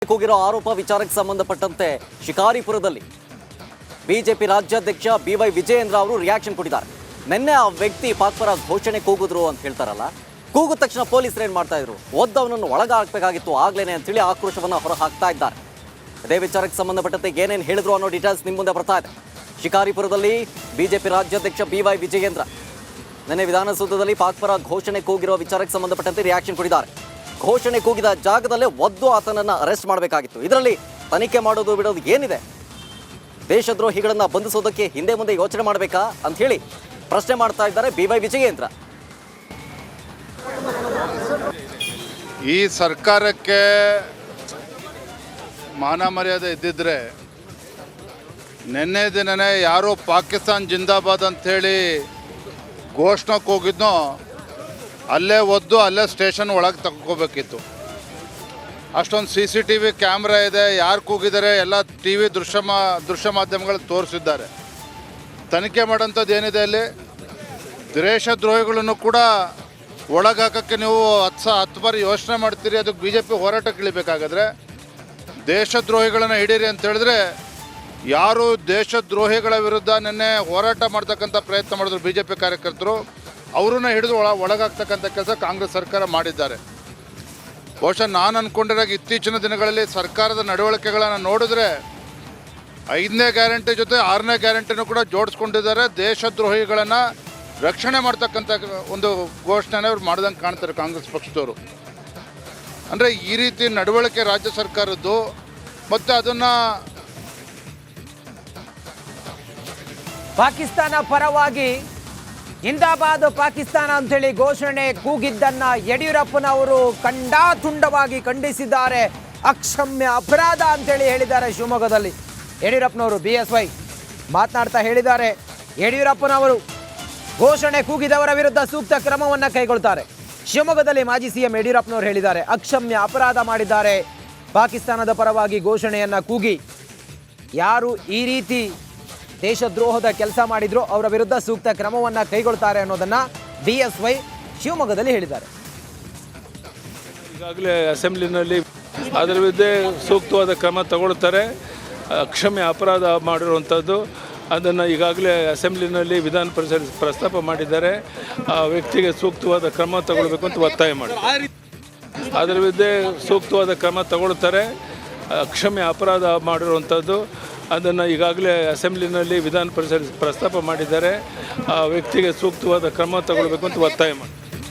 ಕೂಗಿರೋ ಆರೋಪ ವಿಚಾರಕ್ಕೆ ಸಂಬಂಧಪಟ್ಟಂತೆ ಶಿಕಾರಿಪುರದಲ್ಲಿ ಬಿಜೆಪಿ ರಾಜ್ಯಾಧ್ಯಕ್ಷ BY ವಿಜಯೇಂದ್ರ ಅವರು ರಿಯಾಕ್ಷನ್ ಕೊಟ್ಟಿದ್ದಾರೆ. ನಿನ್ನೆ ಆ ವ್ಯಕ್ತಿ ಪಾಕ್ಪರ ಘೋಷಣೆ ಕೂಗಿದ್ರು ಅಂತ ಹೇಳ್ತಾರಲ್ಲ, ಕೂಗಿದ ತಕ್ಷಣ ಪೊಲೀಸರು ಏನು ಮಾಡ್ತಾ ಇದ್ರು, ಒದ್ದವನನ್ನು ಒಳಗಾಗಬೇಕಾಗಿತ್ತು ಆಗ್ಲೇನೆ ಅಂತೇಳಿ ಆಕ್ರೋಶವನ್ನು ಹೊರ ಹಾಕ್ತಾ ಇದ್ದಾರೆ. ಅದೇ ವಿಚಾರಕ್ಕೆ ಸಂಬಂಧಪಟ್ಟಂತೆ ಏನೇನು ಹೇಳಿದ್ರು ಅನ್ನೋ ಡೀಟೇಲ್ಸ್ ನಿಮ್ಮ ಮುಂದೆ ಬರ್ತಾ ಇದೆ. ಶಿಕಾರಿಪುರದಲ್ಲಿ ಬಿಜೆಪಿ ರಾಜ್ಯಾಧ್ಯಕ್ಷ BY ವಿಜಯೇಂದ್ರ ನಿನ್ನೆ ವಿಧಾನಸೌಧದಲ್ಲಿ ಪಾಕ್ಪರ ಘೋಷಣೆ ಕೂಗಿರೋ ವಿಚಾರಕ್ಕೆ ಸಂಬಂಧಪಟ್ಟಂತೆ ರಿಯಾಕ್ಷನ್ ಕೊಟ್ಟಿದ್ದಾರೆ. ಘೋಷಣೆ ಕೂಗಿದ ಜಾಗದಲ್ಲೇ ಒದ್ದು ಆತನನ್ನು ಅರೆಸ್ಟ್ ಮಾಡಬೇಕಾಗಿತ್ತು. ಇದರಲ್ಲಿ ತನಿಖೆ ಮಾಡೋದು ಬಿಡೋದು ಏನಿದೆ? ದೇಶದ್ರೋಹಿಗಳನ್ನು ಬಂಧಿಸೋದಕ್ಕೆ ಹಿಂದೆ ಮುಂದೆ ಯೋಚನೆ ಮಾಡಬೇಕಾ ಅಂತ ಹೇಳಿ ಪ್ರಶ್ನೆ ಮಾಡ್ತಾ ಇದ್ದಾರೆ BY ವಿಜಯೇಂದ್ರ. ಈ ಸರ್ಕಾರಕ್ಕೆ ಮಾನ ಮರ್ಯಾದೆ ಇದ್ದಿದ್ರೆ ನಿನ್ನೆ ದಿನನೇ ಯಾರೋ ಪಾಕಿಸ್ತಾನ್ ಜಿಂದಾಬಾದ್ ಅಂಥೇಳಿ ಘೋಷಣೆ ಕೂಗಿದ್ನೋ ಅಲ್ಲೇ ಒದ್ದು ಅಲ್ಲೇ ಸ್ಟೇಷನ್ ಒಳಗೆ ತಗೋಬೇಕಿತ್ತು. ಅಷ್ಟೊಂದು CCTV ಕ್ಯಾಮ್ರಾ ಇದೆ, ಯಾರು ಕೂಗಿದ್ದಾರೆ ಎಲ್ಲ TV ದೃಶ್ಯ ಮಾಧ್ಯಮಗಳು ತೋರಿಸಿದ್ದಾರೆ. ತನಿಖೆ ಮಾಡೋಂಥದ್ದು ಏನಿದೆ ಅಲ್ಲಿ, ದೇಶದ್ರೋಹಿಗಳನ್ನು ಕೂಡ ಒಳಗಾಕಕ್ಕೆ ನೀವು 10 ಬಾರಿ ಯೋಚನೆ ಮಾಡ್ತೀರಿ. ಅದಕ್ಕೆ BJP ಹೋರಾಟಕ್ಕೆ ಇಳಿಬೇಕಾಗಾದ್ರೆ ದೇಶದ್ರೋಹಿಗಳನ್ನು ಹಿಡೀರಿ ಅಂತ ಹೇಳಿದ್ರೆ, ಯಾರು ದೇಶದ್ರೋಹಿಗಳ ವಿರುದ್ಧ ನಿನ್ನೆ ಹೋರಾಟ ಮಾಡ್ತಕ್ಕಂಥ ಪ್ರಯತ್ನ ಮಾಡಿದ್ರು BJP ಕಾರ್ಯಕರ್ತರು, ಅವ್ರನ್ನ ಹಿಡಿದು ಒಳಗಾಗ್ತಕ್ಕಂಥ ಕೆಲಸ ಕಾಂಗ್ರೆಸ್ ಸರ್ಕಾರ ಮಾಡಿದ್ದಾರೆ. ಬಹುಶಃ ನಾನು ಅಂದ್ಕೊಂಡಿರಾಗ ಇತ್ತೀಚಿನ ದಿನಗಳಲ್ಲಿ ಸರ್ಕಾರದ ನಡವಳಿಕೆಗಳನ್ನು ನೋಡಿದ್ರೆ 5ನೇ ಗ್ಯಾರಂಟಿ ಜೊತೆ 6ನೇ ಗ್ಯಾರಂಟಿನೂ ಕೂಡ ಜೋಡಿಸ್ಕೊಂಡಿದ್ದಾರೆ. ದೇಶದ್ರೋಹಿಗಳನ್ನು ರಕ್ಷಣೆ ಮಾಡ್ತಕ್ಕಂಥ ಒಂದು ಘೋಷಣೆನ ಅವ್ರು ಮಾಡ್ದಂಗೆ ಕಾಣ್ತಾರೆ ಕಾಂಗ್ರೆಸ್ ಪಕ್ಷದವರು. ಅಂದರೆ ಈ ರೀತಿ ನಡವಳಿಕೆ ರಾಜ್ಯ ಸರ್ಕಾರದ್ದು. ಮತ್ತು ಅದನ್ನು ಪಾಕಿಸ್ತಾನ ಪರವಾಗಿ ಜಿಂದಾಬಾದ್ ಪಾಕಿಸ್ತಾನ ಅಂಥೇಳಿ ಘೋಷಣೆ ಕೂಗಿದ್ದನ್ನ ಯಡಿಯೂರಪ್ಪನವರು ಖಂಡಾತುಂಡವಾಗಿ ಖಂಡಿಸಿದ್ದಾರೆ. ಅಕ್ಷಮ್ಯ ಅಪರಾಧ ಅಂತೇಳಿ ಹೇಳಿದ್ದಾರೆ ಶಿವಮೊಗ್ಗದಲ್ಲಿ. ಯಡಿಯೂರಪ್ಪನವರು BSY ಮಾತನಾಡ್ತಾ ಹೇಳಿದ್ದಾರೆ, ಯಡಿಯೂರಪ್ಪನವರು ಘೋಷಣೆ ಕೂಗಿದವರ ವಿರುದ್ಧ ಸೂಕ್ತ ಕ್ರಮವನ್ನು ಕೈಗೊಳ್ತಾರೆ. ಶಿವಮೊಗ್ಗದಲ್ಲಿ ಮಾಜಿ CM ಯಡಿಯೂರಪ್ಪನವರು ಹೇಳಿದ್ದಾರೆ, ಅಕ್ಷಮ್ಯ ಅಪರಾಧ ಮಾಡಿದ್ದಾರೆ. ಪಾಕಿಸ್ತಾನದ ಪರವಾಗಿ ಘೋಷಣೆಯನ್ನು ಕೂಗಿ ಯಾರು ಈ ರೀತಿ ದೇಶದ್ರೋಹದ ಕೆಲಸ ಮಾಡಿದ್ರು ಅವರ ವಿರುದ್ಧ ಸೂಕ್ತ ಕ್ರಮವನ್ನು ಕೈಗೊಳ್ತಾರೆ ಅನ್ನೋದನ್ನು BSY ಶಿವಮೊಗ್ಗದಲ್ಲಿ ಹೇಳಿದ್ದಾರೆ. ಈಗಾಗಲೇ ಅಸೆಂಬ್ಲಿನಲ್ಲಿ ಅದರ ವಿರುದ್ಧ ಸೂಕ್ತವಾದ ಕ್ರಮ ತಗೊಳ್ತಾರೆ. ಅಕ್ಷಮ್ಯ ಅಪರಾಧ ಮಾಡಿರುವಂಥದ್ದು ಅದನ್ನು ಈಗಾಗಲೇ ಅಸೆಂಬ್ಲಿನಲ್ಲಿ ವಿಧಾನ ಪರಿಷತ್ ಪ್ರಸ್ತಾಪ ಮಾಡಿದ್ದಾರೆ. ಆ ವ್ಯಕ್ತಿಗೆ ಸೂಕ್ತವಾದ ಕ್ರಮ ತಗೊಳ್ಬೇಕು ಅಂತ ಒತ್ತಾಯ ಮಾಡಿದ್ದಾರೆ. ಅದರ ವಿರುದ್ಧ ಸೂಕ್ತವಾದ ಕ್ರಮ ತಗೊಳ್ತಾರೆ. ಅಕ್ಷಮ್ಯ ಅಪರಾಧ ಮಾಡಿರುವಂಥದ್ದು ಅದನ್ನು ಈಗಾಗಲೇ ಅಸೆಂಬ್ಲಿನಲ್ಲಿ ವಿಧಾನ ಪರಿಷತ್ ಪ್ರಸ್ತಾಪ ಮಾಡಿದ್ದಾರೆ. ಆ ವ್ಯಕ್ತಿಗೆ ಸೂಕ್ತವಾದ ಕ್ರಮ ತಗೊಳ್ಬೇಕು ಅಂತ ಒತ್ತಾಯ ಮಾಡಿ